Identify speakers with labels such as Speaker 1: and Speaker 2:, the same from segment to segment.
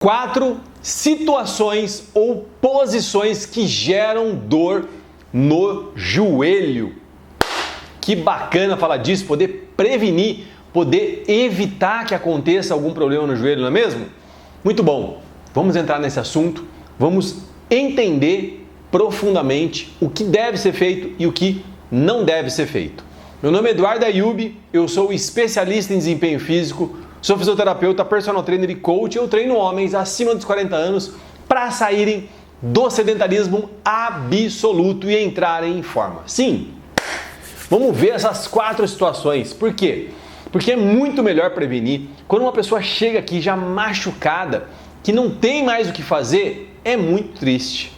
Speaker 1: 4 situações ou posições que geram dor no joelho. Que bacana falar disso, poder prevenir, poder evitar que aconteça algum problema no joelho, não é mesmo? Muito bom, vamos entrar nesse assunto, vamos entender profundamente o que deve ser feito e o que não deve ser feito. Meu nome é Eduardo Ayub, eu sou especialista em desempenho físico, sou fisioterapeuta, personal trainer e coach. Eu treino homens acima dos 40 anos para saírem do sedentarismo absoluto e entrarem em forma. Sim, vamos ver essas 4 situações. Por quê? Porque é muito melhor prevenir. Quando uma pessoa chega aqui já machucada, que não tem mais o que fazer, é muito triste.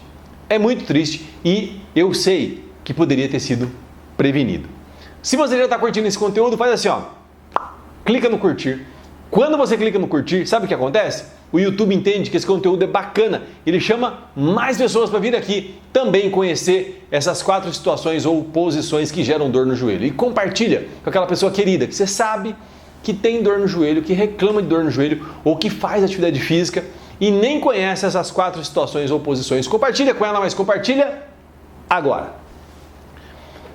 Speaker 1: É muito triste e eu sei que poderia ter sido prevenido. Se você já está curtindo esse conteúdo, faz assim, ó, clica no curtir. Quando você clica no curtir, sabe o que acontece? O YouTube entende que esse conteúdo é bacana, ele chama mais pessoas para vir aqui também conhecer essas 4 situações ou posições que geram dor no joelho. E compartilha com aquela pessoa querida que você sabe que tem dor no joelho, que reclama de dor no joelho ou que faz atividade física e nem conhece essas 4 situações ou posições. Compartilha com ela, mas compartilha agora.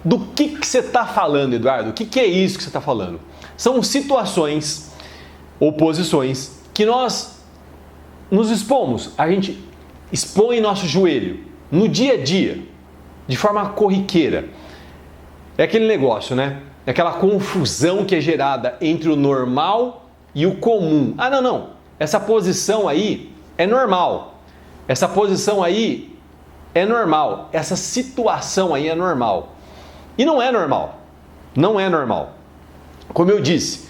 Speaker 1: Do que você está falando, Eduardo? O que é isso que você está falando? São situações ou posições que nós nos expomos, a gente expõe nosso joelho no dia a dia, de forma corriqueira. É aquele negócio, né? É aquela confusão que é gerada entre o normal e o comum. Ah, não, essa posição aí é normal, essa posição aí é normal, essa situação aí é normal. E não é normal, não é normal. Como eu disse,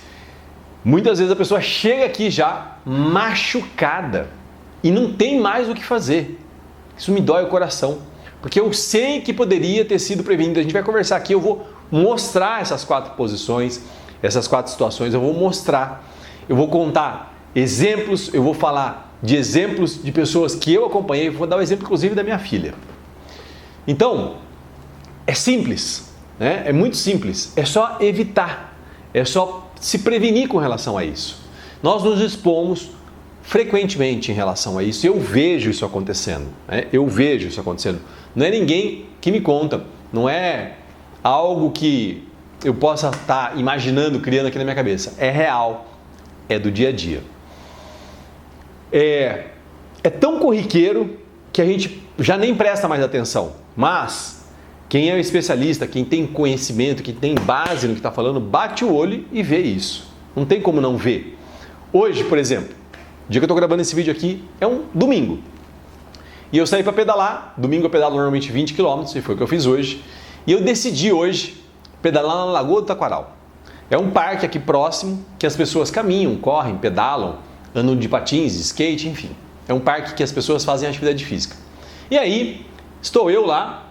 Speaker 1: muitas vezes a pessoa chega aqui já machucada e não tem mais o que fazer. Isso me dói o coração, porque eu sei que poderia ter sido prevenido. A gente vai conversar aqui, eu vou mostrar essas 4 posições, essas 4 situações, eu vou mostrar. Eu vou contar exemplos, eu vou falar de exemplos de pessoas que eu acompanhei, vou dar o exemplo inclusive da minha filha. Então, é simples, né? É muito simples, é só evitar, é só se prevenir com relação a isso. Nós nos expomos frequentemente em relação a isso. Eu vejo isso acontecendo, né? Eu vejo isso acontecendo. Não é ninguém que me conta, não é algo que eu possa estar imaginando, criando aqui na minha cabeça. É real, é do dia a dia. É tão corriqueiro que a gente já nem presta mais atenção. Mas quem é um especialista, quem tem conhecimento, quem tem base no que está falando, bate o olho e vê isso. Não tem como não ver. Hoje, por exemplo, o dia que eu estou gravando esse vídeo aqui é um domingo. E eu saí para pedalar. Domingo eu pedalo normalmente 20 km, e foi o que eu fiz hoje. E eu decidi hoje pedalar na Lagoa do Taquaral. É um parque aqui próximo que as pessoas caminham, correm, pedalam, andam de patins, de skate, enfim. É um parque que as pessoas fazem atividade física. E aí, estou eu lá,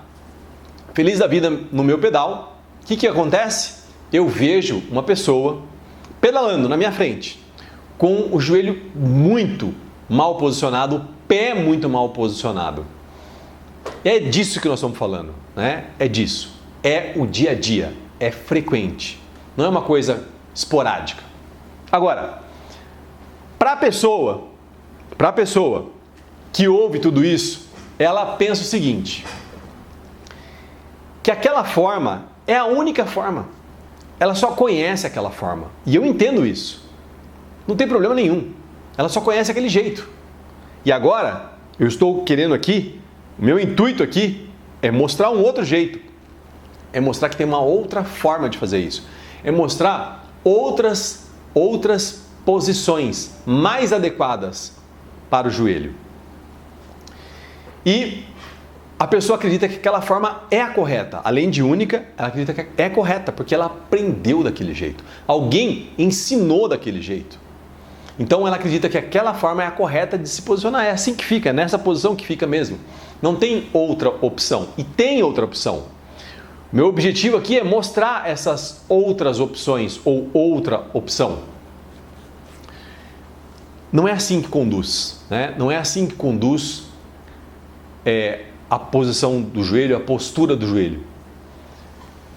Speaker 1: feliz da vida no meu pedal. O que acontece? Eu vejo uma pessoa pedalando na minha frente, com o joelho muito mal posicionado, o pé muito mal posicionado. É disso que nós estamos falando, né? É disso. É o dia a dia, é frequente, não é uma coisa esporádica. Agora, para a pessoa que ouve tudo isso, ela pensa o seguinte: que aquela forma é a única forma. Ela só conhece aquela forma. E eu entendo isso. Não tem problema nenhum. Ela só conhece aquele jeito. E agora, eu estou querendo aqui, o meu intuito aqui é mostrar um outro jeito. É mostrar que tem uma outra forma de fazer isso. É mostrar outras posições mais adequadas para o joelho. E a pessoa acredita que aquela forma é a correta. Além de única, ela acredita que é correta, porque ela aprendeu daquele jeito. Alguém ensinou daquele jeito. Então ela acredita que aquela forma é a correta de se posicionar. É assim que fica, é nessa posição que fica mesmo. Não tem outra opção. E tem outra opção. Meu objetivo aqui é mostrar essas outras opções ou outra opção. Não é assim que conduz, né? Não é assim que conduz a posição do joelho, a postura do joelho.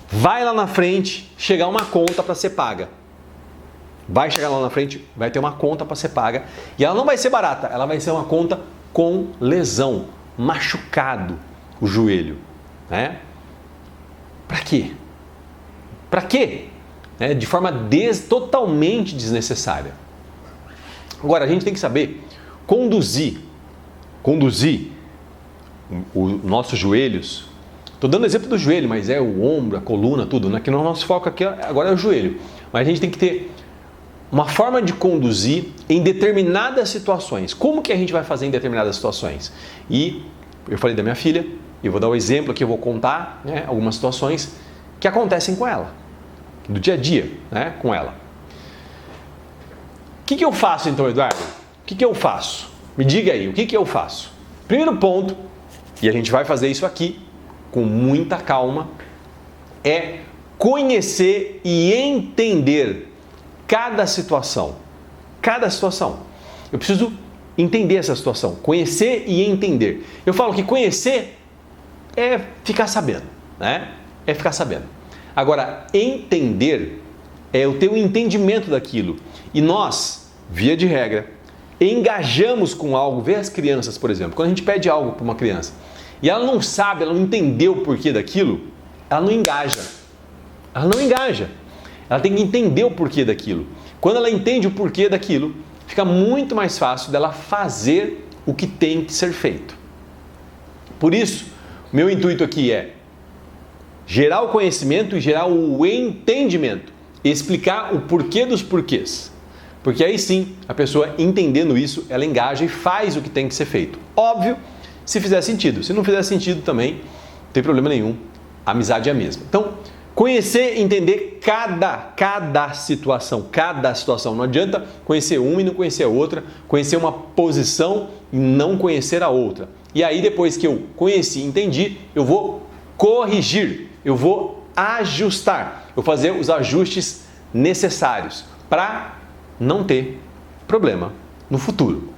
Speaker 1: Vai lá na frente, chegar uma conta para ser paga. vai chegar lá na frente, vai ter uma conta para ser paga e ela não vai ser barata, ela vai ser uma conta com lesão, machucado o joelho, né? Para quê? Para quê? De forma totalmente desnecessária. Agora, a gente tem que saber conduzir os nossos joelhos. Estou dando exemplo do joelho, mas é o ombro, a coluna, tudo, né? Que o nosso foco aqui agora é o joelho. Mas a gente tem que ter uma forma de conduzir em determinadas situações. Como que a gente vai fazer em determinadas situações? E eu falei da minha filha, eu vou dar um exemplo aqui, eu vou contar, né, algumas situações que acontecem com ela, do dia a dia, né, com ela. O que eu faço então, Eduardo? O que eu faço? Me diga aí, o que eu faço? Primeiro ponto, e a gente vai fazer isso aqui com muita calma, é conhecer e entender cada situação. Cada situação. Eu preciso entender essa situação, conhecer e entender. Eu falo que conhecer é ficar sabendo, né? É ficar sabendo. Agora, entender é o teu entendimento daquilo. E nós, via de regra, engajamos com algo. Vê as crianças, por exemplo, quando a gente pede algo para uma criança e ela não sabe, ela não entendeu o porquê daquilo, ela não engaja. Ela não engaja. Ela tem que entender o porquê daquilo. Quando ela entende o porquê daquilo, fica muito mais fácil dela fazer o que tem que ser feito. Por isso, meu intuito aqui é gerar o conhecimento e gerar o entendimento. Explicar o porquê dos porquês. Porque aí sim, a pessoa entendendo isso, ela engaja e faz o que tem que ser feito. Óbvio, se fizer sentido. Se não fizer sentido também, não tem problema nenhum. A amizade é a mesma. Então, conhecer e entender cada situação. Não adianta conhecer uma e não conhecer a outra, conhecer uma posição e não conhecer a outra. E aí, depois que eu conheci e entendi, eu vou corrigir, eu vou ajustar, eu vou fazer os ajustes necessários para não ter problema no futuro.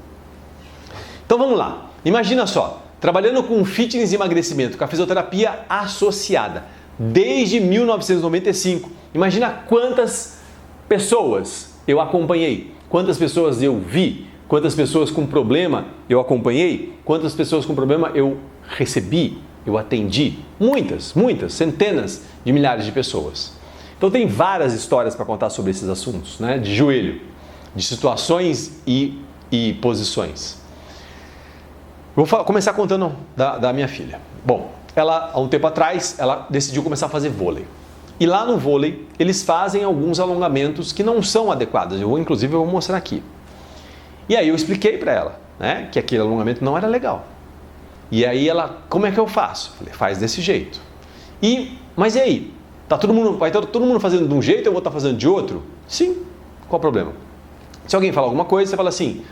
Speaker 1: Então vamos lá. Imagina só, trabalhando com fitness e emagrecimento, com a fisioterapia associada, desde 1995. Imagina quantas pessoas eu acompanhei, quantas pessoas eu vi, quantas pessoas com problema eu acompanhei, quantas pessoas com problema eu recebi, eu atendi. Muitas, centenas de milhares de pessoas. Então tem várias histórias para contar sobre esses assuntos, né? De joelho, de situações e posições. Vou começar contando da minha filha. Bom, ela, há um tempo atrás, ela decidiu começar a fazer vôlei. E lá no vôlei, eles fazem alguns alongamentos que não são adequados. Inclusive, eu vou mostrar aqui. E aí eu expliquei para ela, né, que aquele alongamento não era legal. E aí ela, como é que eu faço? Falei, faz desse jeito. Mas e aí? Vai estar todo mundo fazendo de um jeito, eu vou estar fazendo de outro? Sim. Qual o problema? Se alguém falar alguma coisa, você fala assim,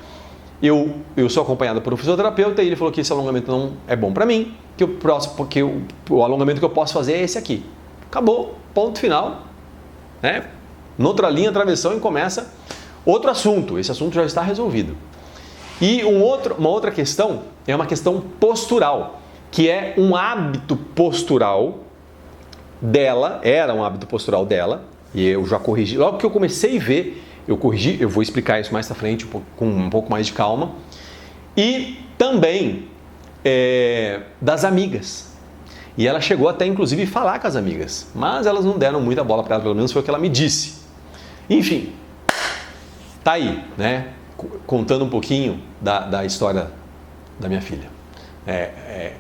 Speaker 1: eu sou acompanhado por um fisioterapeuta e ele falou que esse alongamento não é bom para mim, porque o alongamento que eu posso fazer é esse aqui. Acabou, ponto final. Né? Noutra linha, travessão e começa outro assunto. Esse assunto já está resolvido. E uma outra questão é uma questão postural, que é um hábito postural dela, era um hábito postural dela, e eu já corrigi. Logo que eu comecei a ver, eu corrigi, eu vou explicar isso mais à frente com um pouco mais de calma. E também das amigas. E ela chegou até inclusive falar com as amigas, mas elas não deram muita bola para ela, pelo menos foi o que ela me disse. Enfim, tá aí, né? Contando um pouquinho da história da minha filha.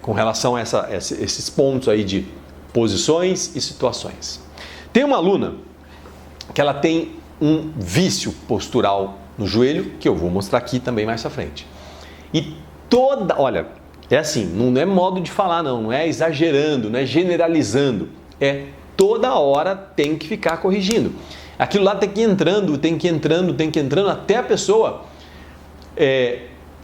Speaker 1: Com relação a esses pontos aí de posições e situações. Tem uma aluna que ela tem um vício postural no joelho, que eu vou mostrar aqui também mais pra frente. E olha, é assim, não é modo de falar não é exagerando, não é generalizando, é toda hora tem que ficar corrigindo. Aquilo lá tem que ir entrando, até a pessoa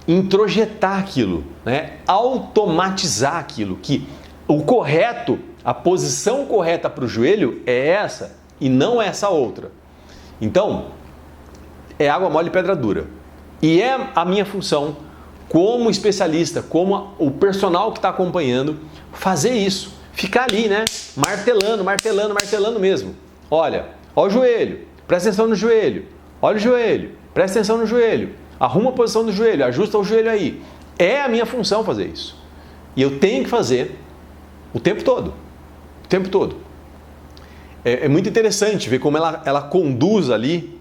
Speaker 1: introjetar aquilo, né? Automatizar aquilo, que o correto, a posição correta para o joelho é essa e não essa outra. Então, é água mole e pedra dura. E é a minha função como especialista, como o personal que está acompanhando, fazer isso. Ficar ali, né? Martelando mesmo. Olha o joelho, presta atenção no joelho. olha o joelho, presta atenção no joelho, arruma a posição do joelho, ajusta o joelho aí. É a minha função fazer isso. E eu tenho que fazer o tempo todo. O tempo todo. É muito interessante ver como ela conduz ali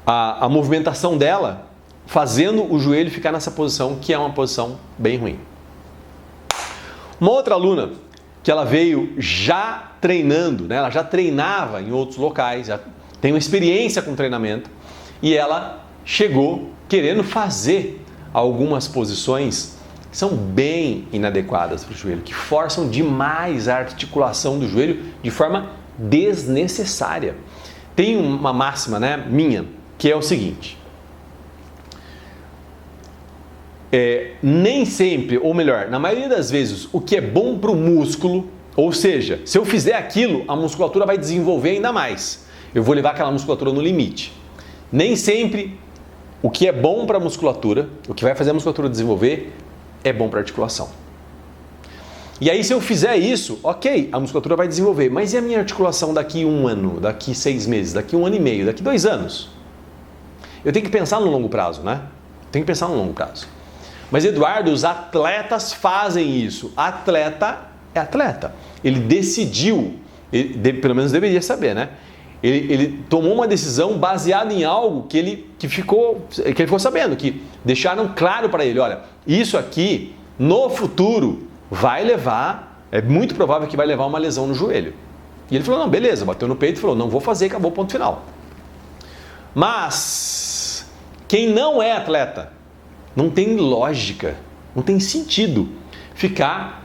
Speaker 1: a movimentação dela, fazendo o joelho ficar nessa posição, que é uma posição bem ruim. Uma outra aluna, que ela veio já treinando, né? Ela já treinava em outros locais, já tem uma experiência com treinamento, e ela chegou querendo fazer algumas posições que são bem inadequadas para o joelho, que forçam demais a articulação do joelho de forma desnecessária. Tem uma máxima, né, minha, que é o seguinte: nem sempre, ou melhor, na maioria das vezes, o que é bom para o músculo, ou seja, se eu fizer aquilo, a musculatura vai desenvolver ainda mais. Eu vou levar aquela musculatura no limite. Nem sempre o que é bom para a musculatura, o que vai fazer a musculatura desenvolver, é bom para a articulação. E aí, se eu fizer isso, ok, a musculatura vai desenvolver. Mas e a minha articulação daqui 1 ano, daqui 6 meses, daqui 1 ano e meio, daqui 2 anos? Eu tenho que pensar no longo prazo, né? Tem que pensar no longo prazo. Mas, Eduardo, os atletas fazem isso. Atleta é atleta. Ele decidiu, pelo menos deveria saber, né? Ele tomou uma decisão baseada em algo que ele ficou sabendo, que deixaram claro para ele: olha, isso aqui no futuro vai levar, é muito provável que vai levar uma lesão no joelho. E ele falou: não, beleza, bateu no peito e falou: não vou fazer, acabou, ponto final. Mas quem não é atleta, não tem lógica, não tem sentido ficar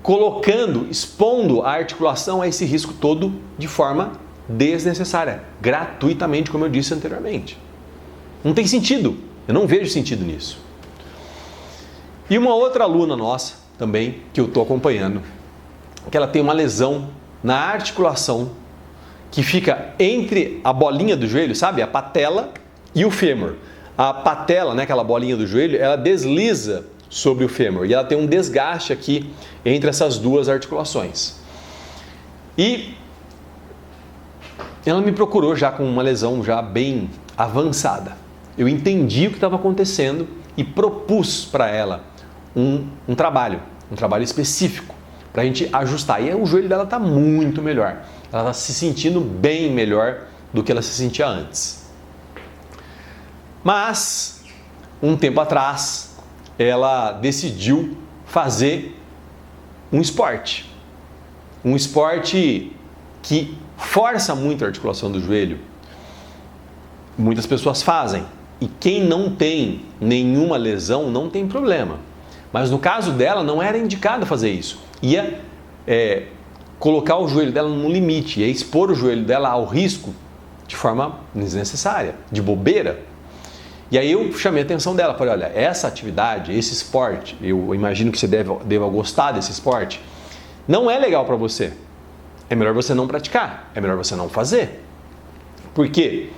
Speaker 1: colocando, expondo a articulação a esse risco todo de forma desnecessária, gratuitamente, como eu disse anteriormente. Não tem sentido, eu não vejo sentido nisso. E uma outra aluna nossa também, que eu estou acompanhando, que ela tem uma lesão na articulação que fica entre a bolinha do joelho, sabe? A patela e o fêmur. A patela, né, aquela bolinha do joelho, ela desliza sobre o fêmur e ela tem um desgaste aqui entre essas duas articulações. E ela me procurou já com uma lesão já bem avançada. Eu entendi o que estava acontecendo e propus para ela um trabalho específico para a gente ajustar. E aí, o joelho dela está muito melhor. Ela está se sentindo bem melhor do que ela se sentia antes. Mas, um tempo atrás, ela decidiu fazer um esporte. Um esporte que força muito a articulação do joelho. Muitas pessoas fazem. E quem não tem nenhuma lesão não tem problema. Mas no caso dela não era indicado fazer isso. Ia colocar o joelho dela no limite, ia expor o joelho dela ao risco de forma desnecessária, de bobeira. E aí eu chamei a atenção dela, falei: olha, essa atividade, esse esporte, eu imagino que você deva gostar desse esporte, não é legal para você. É melhor você não praticar, é melhor você não fazer. Por quê?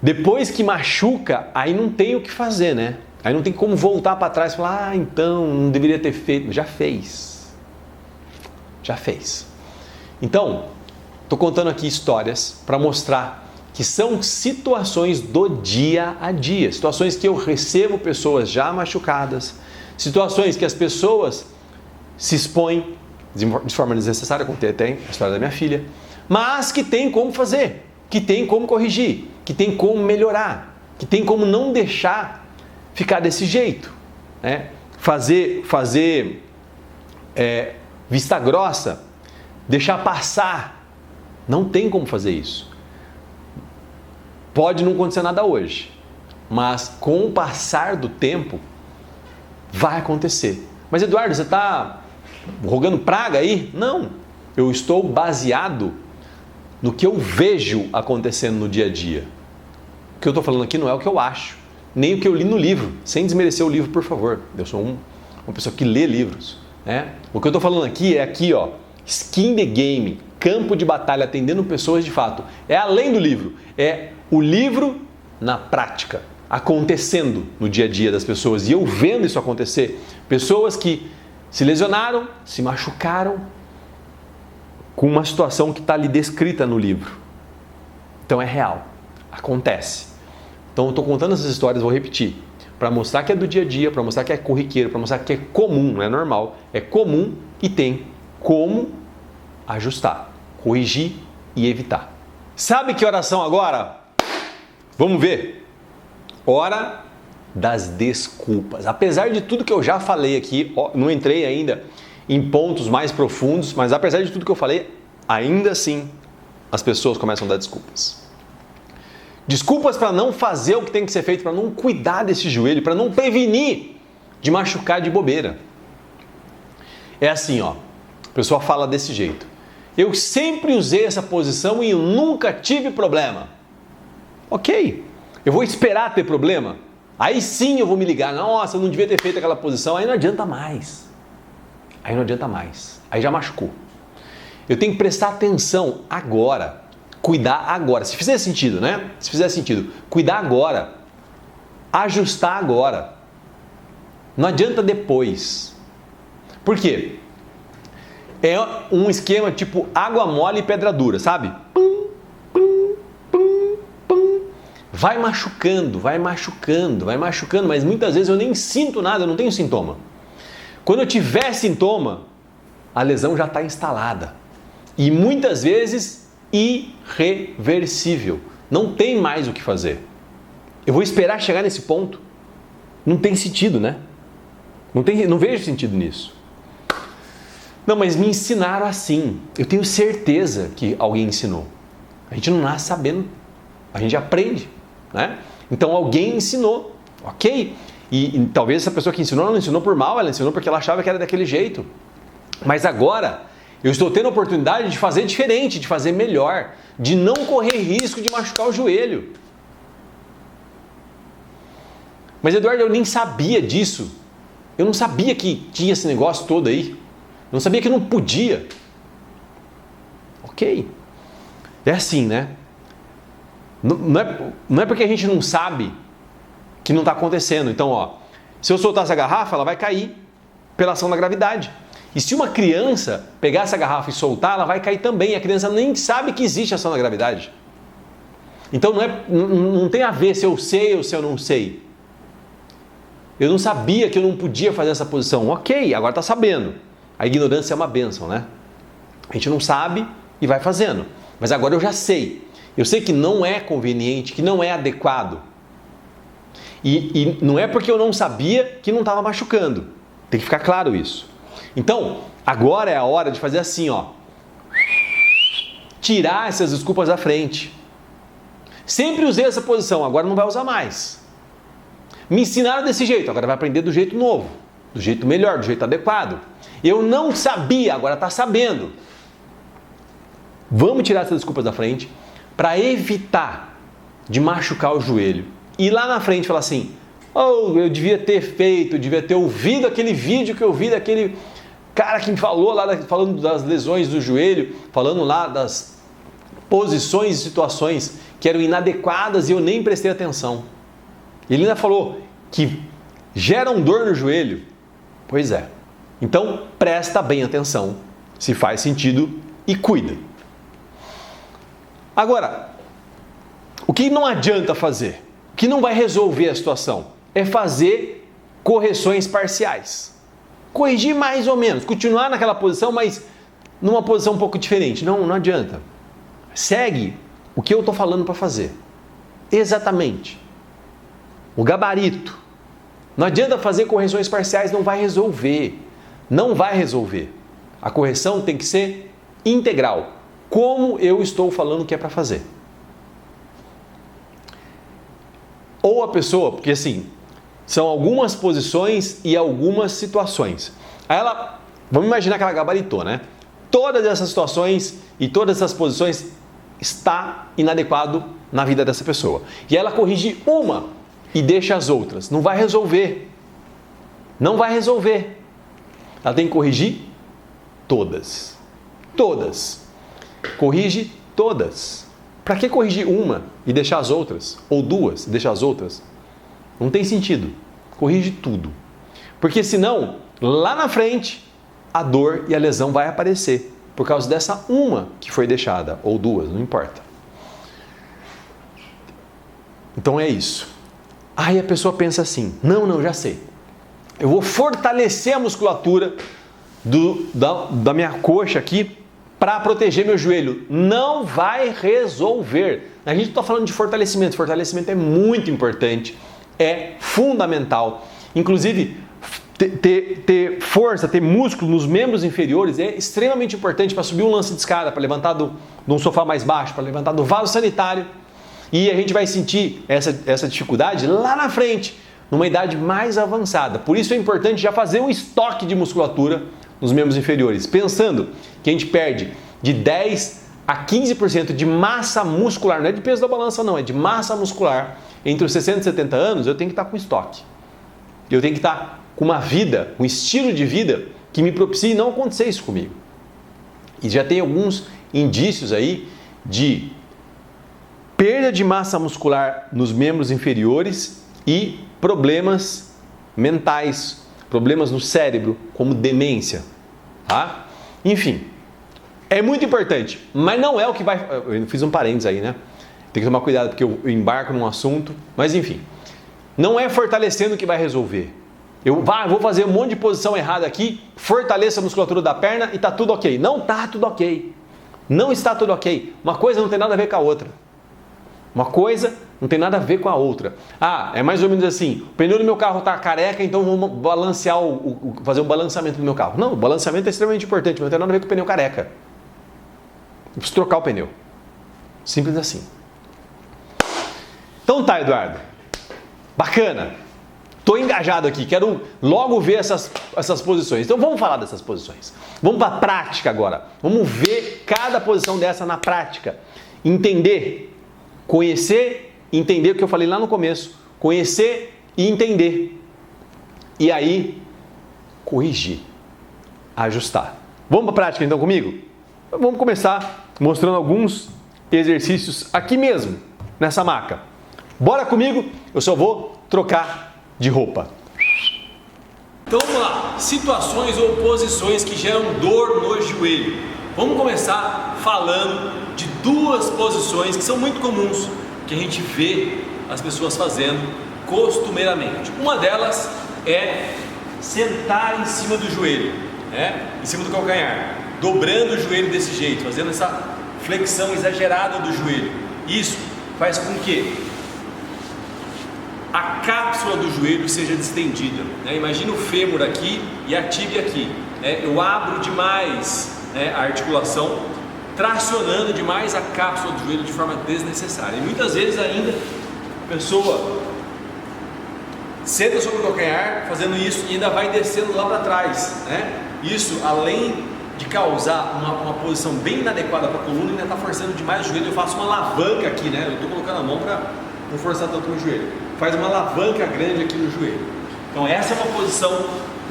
Speaker 1: Depois que machuca, aí não tem o que fazer, né? Aí não tem como voltar para trás e falar: então, não deveria ter feito. Já fez. Já fez. Então, estou contando aqui histórias para mostrar que são situações do dia a dia. Situações que eu recebo pessoas já machucadas. Situações que as pessoas se expõem de forma desnecessária, contei até a história da minha filha. Mas que tem como fazer, que tem como corrigir, que tem como melhorar, que tem como não deixar ficar desse jeito, né? Fazer vista grossa, deixar passar. Não tem como fazer isso. Pode não acontecer nada hoje, mas com o passar do tempo vai acontecer. Mas, Eduardo, você está rogando praga aí? Não, eu estou baseado no que eu vejo acontecendo no dia a dia. O que eu estou falando aqui não é o que eu acho, nem o que eu li no livro, sem desmerecer o livro, por favor. Eu sou uma pessoa que lê livros, né? O que eu estou falando aqui é aqui, ó, skin the game, campo de batalha, atendendo pessoas de fato. É além do livro, é o livro na prática, acontecendo no dia a dia das pessoas. E eu vendo isso acontecer, pessoas que se lesionaram, se machucaram com uma situação que está ali descrita no livro. Então é real, acontece. Então eu estou contando essas histórias, vou repetir, para mostrar que é do dia a dia, para mostrar que é corriqueiro, para mostrar que é comum, não é normal, é comum e tem como ajustar, corrigir e evitar. Sabe que oração agora? Vamos ver. Hora das desculpas. Apesar de tudo que eu já falei aqui, não entrei ainda em pontos mais profundos, mas apesar de tudo que eu falei, ainda assim as pessoas começam a dar desculpas. Desculpas para não fazer o que tem que ser feito, para não cuidar desse joelho, para não prevenir de machucar de bobeira. É assim, ó. A pessoa fala desse jeito. Eu sempre usei essa posição e eu nunca tive problema. Ok. Eu vou esperar ter problema? Aí sim eu vou me ligar. Nossa, eu não devia ter feito aquela posição. Aí não adianta mais. Aí não adianta mais. Aí já machucou. Eu tenho que prestar atenção agora. Cuidar agora. Se fizer sentido, né? Se fizer sentido. Cuidar agora. Ajustar agora. Não adianta depois. Por quê? É um esquema tipo água mole e pedra dura, sabe? Pum, pum, pum, pum. Vai machucando, vai machucando, vai machucando, mas muitas vezes eu nem sinto nada, eu não tenho sintoma. Quando eu tiver sintoma, a lesão já está instalada. E muitas vezes irreversível. Não tem mais o que fazer. Eu vou esperar chegar nesse ponto? Não tem sentido, né? Não vejo sentido nisso. Não, mas me ensinaram assim. Eu tenho certeza que alguém ensinou. A gente não nasce sabendo. A gente aprende, né? Então alguém ensinou, ok? E talvez essa pessoa que ensinou, ela não ensinou por mal, ela ensinou porque ela achava que era daquele jeito. Mas agora, eu estou tendo a oportunidade de fazer diferente, de fazer melhor, de não correr risco de machucar o joelho. Mas Eduardo, eu nem sabia disso. Eu não sabia que tinha esse negócio todo aí. Eu não sabia que não podia. Ok. É assim, né? Não é porque a gente não sabe que não está acontecendo. Então, ó, se eu soltar essa garrafa, ela vai cair pela ação da gravidade. E se uma criança pegar essa garrafa e soltar, ela vai cair também. A criança nem sabe que existe a ação da gravidade. Então não tem a ver se eu sei ou se eu não sei. Eu não sabia que eu não podia fazer essa posição. Ok, agora está sabendo. A ignorância é uma bênção, né? A gente não sabe e vai fazendo. Mas agora eu já sei. Eu sei que não é conveniente, que não é adequado. E não é porque eu não sabia que não estava machucando. Tem que ficar claro isso. Então, agora é a hora de fazer assim, ó. Tirar essas desculpas da frente. Sempre usei essa posição, agora não vai usar mais. Me ensinaram desse jeito, agora vai aprender do jeito novo, do jeito melhor, do jeito adequado. Eu não sabia, agora está sabendo. Vamos tirar essas desculpas da frente para evitar de machucar o joelho. E lá na frente falar assim, oh, eu devia ter feito, eu devia ter ouvido aquele vídeo que eu vi daquele cara que me falou lá, falando das lesões do joelho, falando lá das posições e situações que eram inadequadas e eu nem prestei atenção. Ele ainda falou que geram dor no joelho. Pois é. Então, presta bem atenção, se faz sentido e cuida. Agora, o que não adianta fazer? O que não vai resolver a situação? É fazer correções parciais. Corrigir mais ou menos, continuar naquela posição, mas numa posição um pouco diferente. Não adianta. Segue o que eu estou falando para fazer. Exatamente. O gabarito. Não adianta fazer correções parciais, não vai resolver. Não vai resolver. A correção tem que ser integral. Como eu estou falando que é para fazer. Ou a pessoa, porque assim, são algumas posições e algumas situações. Aí ela, vamos imaginar que ela gabaritou, né? Todas essas situações e todas essas posições está inadequado na vida dessa pessoa. E ela corrige uma e deixa as outras. Não vai resolver. Não vai resolver. Ela tem que corrigir todas. Todas. Corrige todas. Para que corrigir uma e deixar as outras? Ou duas e deixar as outras? Não tem sentido. Corrige tudo. Porque senão, lá na frente, a dor e a lesão vai aparecer. Por causa dessa uma que foi deixada. Ou duas, não importa. Então é isso. Aí a pessoa pensa assim, não, já sei. Eu vou fortalecer a musculatura da minha coxa aqui para proteger meu joelho. Não vai resolver. A gente está falando de fortalecimento. Fortalecimento é muito importante, é fundamental. Inclusive, ter força, ter músculo nos membros inferiores é extremamente importante para subir um lance de escada, para levantar de um sofá mais baixo, para levantar do vaso sanitário. E a gente vai sentir essa dificuldade lá na frente, numa idade mais avançada. Por isso é importante já fazer um estoque de musculatura nos membros inferiores, pensando que a gente perde de 10 a 15% de massa muscular, não é de peso da balança não, é de massa muscular. Entre os 60 e 70 anos eu tenho que estar com estoque. Eu tenho que estar com uma vida, um estilo de vida que me propicie não acontecer isso comigo. E já tem alguns indícios aí de perda de massa muscular nos membros inferiores e problemas mentais, problemas no cérebro, como demência, tá? Enfim, é muito importante, mas não é o que vai... Eu fiz um parênteses aí, né? Tem que tomar cuidado porque eu embarco num assunto, mas enfim, não é fortalecendo que vai resolver. Eu vou fazer um monte de posição errada aqui, fortaleça a musculatura da perna e tá tudo ok. Não tá tudo ok. Não está tudo ok. Uma coisa não tem nada a ver com a outra. Uma coisa não tem nada a ver com a outra. Ah, é mais ou menos assim, o pneu do meu carro está careca, então vou balancear fazer um balanceamento do meu carro. Não, o balanceamento é extremamente importante, mas não tem nada a ver com o pneu careca. Eu preciso trocar o pneu. Simples assim. Então tá, Eduardo. Bacana. Estou engajado aqui, quero logo ver essas posições. Então vamos falar dessas posições. Vamos para a prática agora. Vamos ver cada posição dessa na prática. Entender, conhecer, entender o que eu falei lá no começo. Conhecer e entender. E aí, corrigir, ajustar. Vamos para a prática então comigo? Vamos começar mostrando alguns exercícios aqui mesmo, nessa maca. Bora comigo, eu só vou trocar de roupa. Então vamos lá, situações ou posições que geram dor no joelho. Vamos começar falando de duas posições que são muito comuns, que a gente vê as pessoas fazendo costumeiramente. Uma delas é sentar em cima do joelho, né? Em cima do calcanhar, dobrando o joelho desse jeito, fazendo essa flexão exagerada do joelho. Isso faz com que a cápsula do joelho seja distendida, né? Imagina o fêmur aqui e a tíbia aqui, né? Eu abro demais, né, a articulação, tracionando demais a cápsula do joelho de forma desnecessária. E muitas vezes ainda a pessoa senta sobre o calcanhar fazendo isso e ainda vai descendo lá para trás, né? Isso, além de causar uma posição bem inadequada para a coluna, ainda está forçando demais o joelho. Eu faço uma alavanca aqui, né? Eu estou colocando a mão para não forçar tanto o joelho. Faz uma alavanca grande aqui no joelho. Então essa é uma posição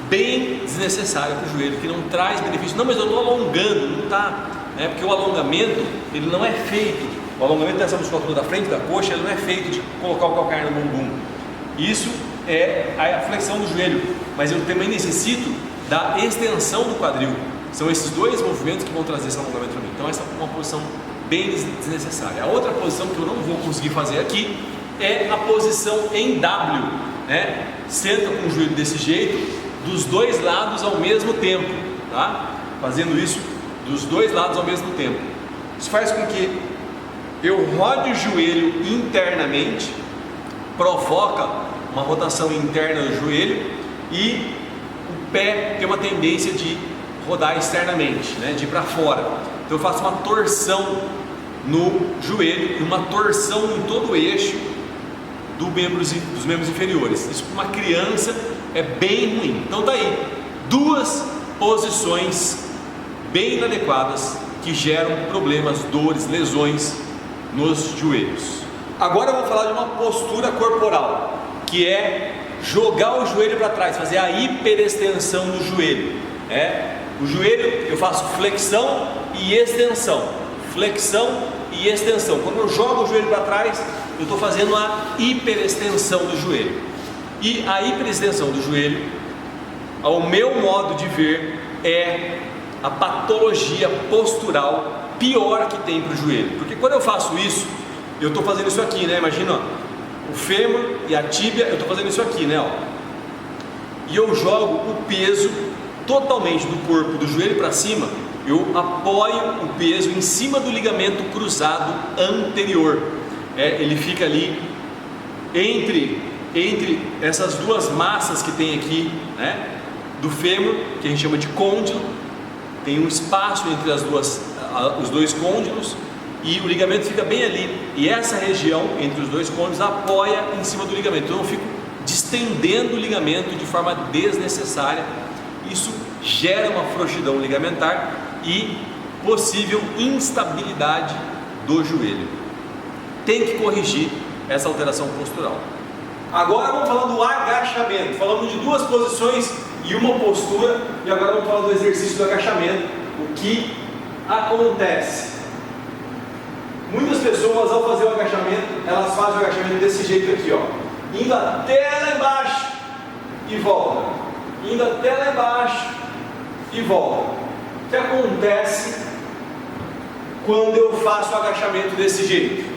Speaker 1: bem desnecessária para o joelho, que não traz benefício. Não, mas eu estou alongando, não está, né? Porque o alongamento, ele não é feito, o alongamento dessa musculatura da frente da coxa, ele não é feito de colocar o calcanhar no bumbum. Isso é a flexão do joelho, mas eu também necessito da extensão do quadril. São esses dois movimentos que vão trazer esse alongamento para mim. Então essa é uma posição bem desnecessária. A outra posição que eu não vou conseguir fazer aqui é a posição em W, né? Senta com o joelho desse jeito, dos dois lados ao mesmo tempo, tá? Fazendo isso dos dois lados ao mesmo tempo. Isso faz com que eu rode o joelho internamente, provoca uma rotação interna do joelho e o pé tem uma tendência de rodar externamente, né? De ir para fora. Então eu faço uma torção no joelho e uma torção em todo o eixo dos membros inferiores. Isso para uma criança é bem ruim. Então tá aí, duas posições bem inadequadas que geram problemas, dores, lesões nos joelhos. Agora eu vou falar de uma postura corporal, que é jogar o joelho para trás, fazer a hiperextensão do joelho. O joelho eu faço flexão e extensão, flexão e extensão. Quando eu jogo o joelho para trás, eu estou fazendo a hiperextensão do joelho. E a hiperextensão do joelho, ao meu modo de ver, é a patologia postural pior que tem para o joelho. Porque quando eu faço isso, eu estou fazendo isso aqui, né? Imagina, ó,
Speaker 2: o fêmur e a tíbia, eu estou fazendo isso aqui, né? Ó. E eu jogo o peso totalmente do corpo, do joelho para cima, eu apoio o peso em cima do ligamento cruzado anterior. Ele fica ali entre essas duas massas que tem aqui, né? Do fêmur, que a gente chama de côndilo, tem um espaço entre os dois côndilos, e o ligamento fica bem ali, e essa região entre os dois côndilos apoia em cima do ligamento. Então eu fico distendendo o ligamento de forma desnecessária. Isso gera uma frouxidão ligamentar e possível instabilidade do joelho. Tem que corrigir essa alteração postural. Agora vamos falar do agachamento. Falamos de duas posições e uma postura, e agora vamos falar do exercício do agachamento. O que acontece? Muitas pessoas, ao fazer o agachamento, elas fazem o agachamento desse jeito aqui, ó, indo até lá embaixo e volta, indo até lá embaixo e volta. O que acontece quando eu faço o agachamento desse jeito?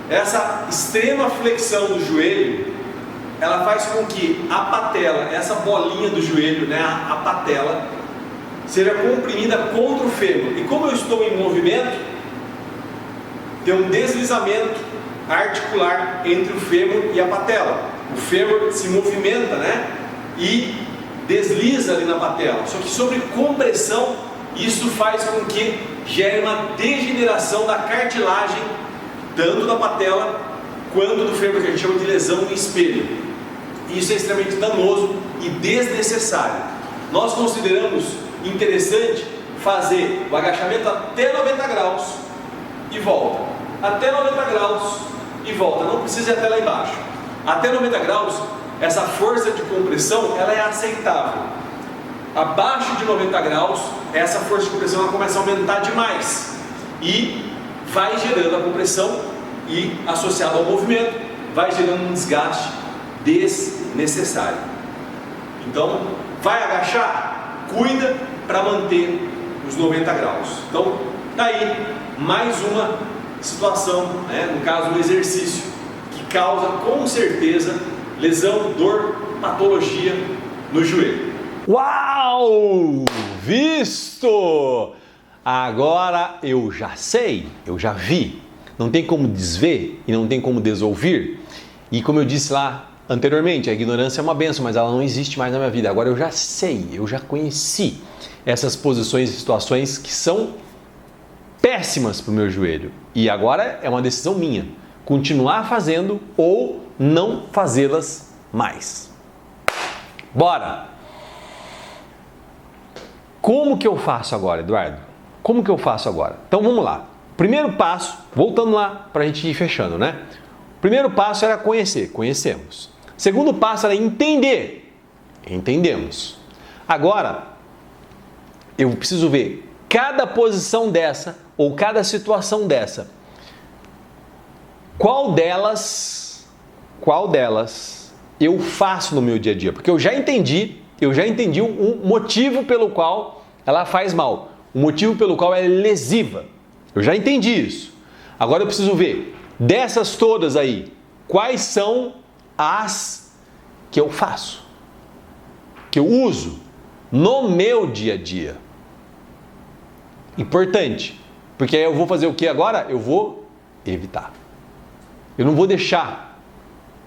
Speaker 2: Essa extrema flexão do joelho, ela faz com que a patela, essa bolinha do joelho, né, a patela, seja comprimida contra o fêmur. E como eu estou em movimento, tem um deslizamento articular entre o fêmur e a patela. O fêmur se movimenta, né, e desliza ali na patela. Só que sobre compressão, isso faz com que gere uma degeneração da cartilagem, tanto da patela quanto do fêmur, que a gente chama de lesão no espelho. Isso é extremamente danoso e desnecessário. Nós consideramos interessante fazer o agachamento até 90 graus e volta, até 90 graus e volta, não precisa ir até lá embaixo. Até 90 graus, essa força de compressão, ela é aceitável. Abaixo de 90 graus, essa força de compressão ela começa a aumentar demais e vai gerando a compressão e, associado ao movimento, vai gerando um desgaste desnecessário. Então, vai agachar? Cuida para manter os 90 graus. Então, daí mais uma situação, né? No caso, um exercício que causa com certeza lesão, dor, patologia no joelho.
Speaker 1: Uau! Visto! Agora eu já sei, eu já vi. Não tem como desver e não tem como desouvir. E como eu disse lá anteriormente, a ignorância é uma benção, mas ela não existe mais na minha vida. Agora eu já sei, eu já conheci essas posições e situações que são péssimas para o meu joelho. E agora é uma decisão minha, continuar fazendo ou não fazê-las mais. Bora! Como que eu faço agora, Eduardo? Como que eu faço agora? Então vamos lá. Primeiro passo, voltando lá para a gente ir fechando, né? Primeiro passo era conhecer, conhecemos. Segundo passo era entender, entendemos. Agora, eu preciso ver cada posição dessa ou cada situação dessa. Qual delas eu faço no meu dia a dia? Porque eu já entendi o motivo pelo qual ela faz mal, o motivo pelo qual ela é lesiva. Eu já entendi isso. Agora eu preciso ver, dessas todas aí, quais são as que eu faço, que eu uso no meu dia a dia. Importante, porque aí eu vou fazer o que agora? Eu vou evitar. Eu não vou deixar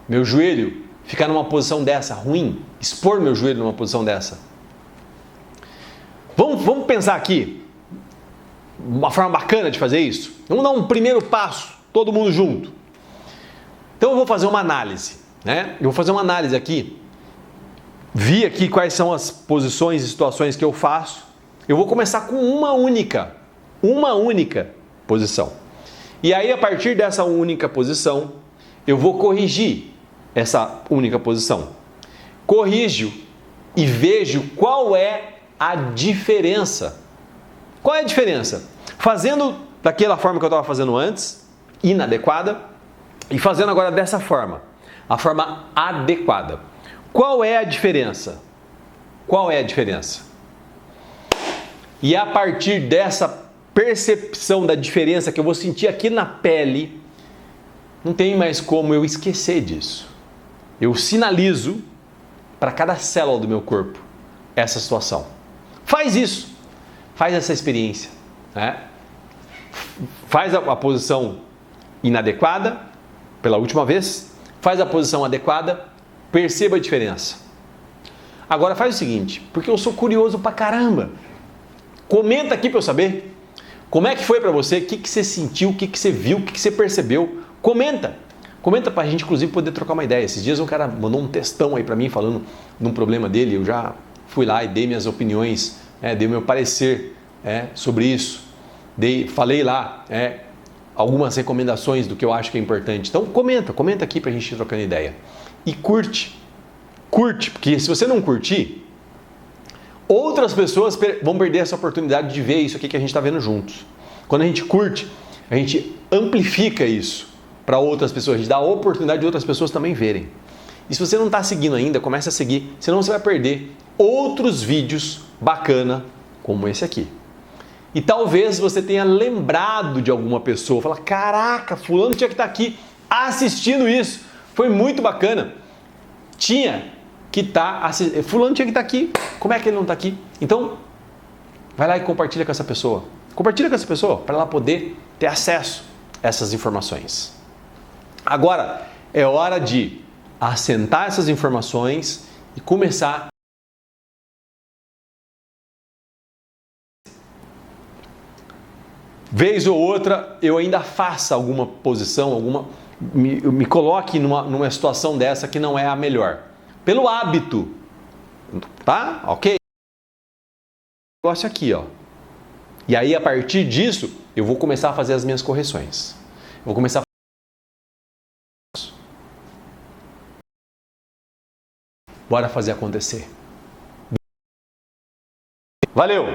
Speaker 1: meu joelho ficar numa posição dessa, ruim, expor meu joelho numa posição dessa. Vamos pensar aqui uma forma bacana de fazer isso? Vamos dar um primeiro passo, todo mundo junto. Então eu vou fazer uma análise, né? Eu vou fazer uma análise aqui. Vi aqui quais são as posições e situações que eu faço. Eu vou começar com uma única posição. E aí, a partir dessa única posição, eu vou corrigir essa única posição. Corrijo e vejo qual é a diferença. Qual é a diferença? Fazendo daquela forma que eu estava fazendo antes, inadequada, e fazendo agora dessa forma, a forma adequada. Qual é a diferença? Qual é a diferença? E a partir dessa percepção da diferença que eu vou sentir aqui na pele, Não tem mais como eu esquecer disso. Eu sinalizo para cada célula do meu corpo essa situação. Faz isso, faz essa experiência, né? Faz a posição inadequada pela última vez, faz a posição adequada, perceba a diferença. Agora faz o seguinte, porque eu sou curioso pra caramba. Comenta aqui para eu saber como é que foi para você, o que você sentiu, o que você viu, o que você percebeu. Comenta pra gente inclusive poder trocar uma ideia. Esses dias um cara mandou um textão aí para mim falando de um problema dele, eu já fui lá e dei minhas opiniões, dei meu parecer sobre isso. Falei lá algumas recomendações do que eu acho que é importante. Então comenta aqui pra gente ir trocando ideia. E curte, porque se você não curtir, outras pessoas vão perder essa oportunidade de ver isso aqui que a gente está vendo juntos. Quando a gente curte, a gente amplifica isso para outras pessoas, a gente dá a oportunidade de outras pessoas também verem. E se você não está seguindo ainda, comece a seguir, senão você vai perder outros vídeos bacana como esse aqui. E talvez você tenha lembrado de alguma pessoa, fala, caraca, fulano tinha que estar aqui assistindo isso, foi muito bacana. Fulano tinha que estar aqui, como é que ele não está aqui? Então, vai lá e compartilha com essa pessoa. Compartilha com essa pessoa para ela poder ter acesso a essas informações. Agora, é hora de assentar essas informações e começar. Vez ou outra, eu ainda faça alguma posição, me coloque numa situação dessa que não é a melhor. Pelo hábito, tá? Ok? Negócio aqui, ó. E aí, a partir disso, eu vou começar a fazer as minhas correções. Eu vou começar Bora fazer acontecer. Valeu!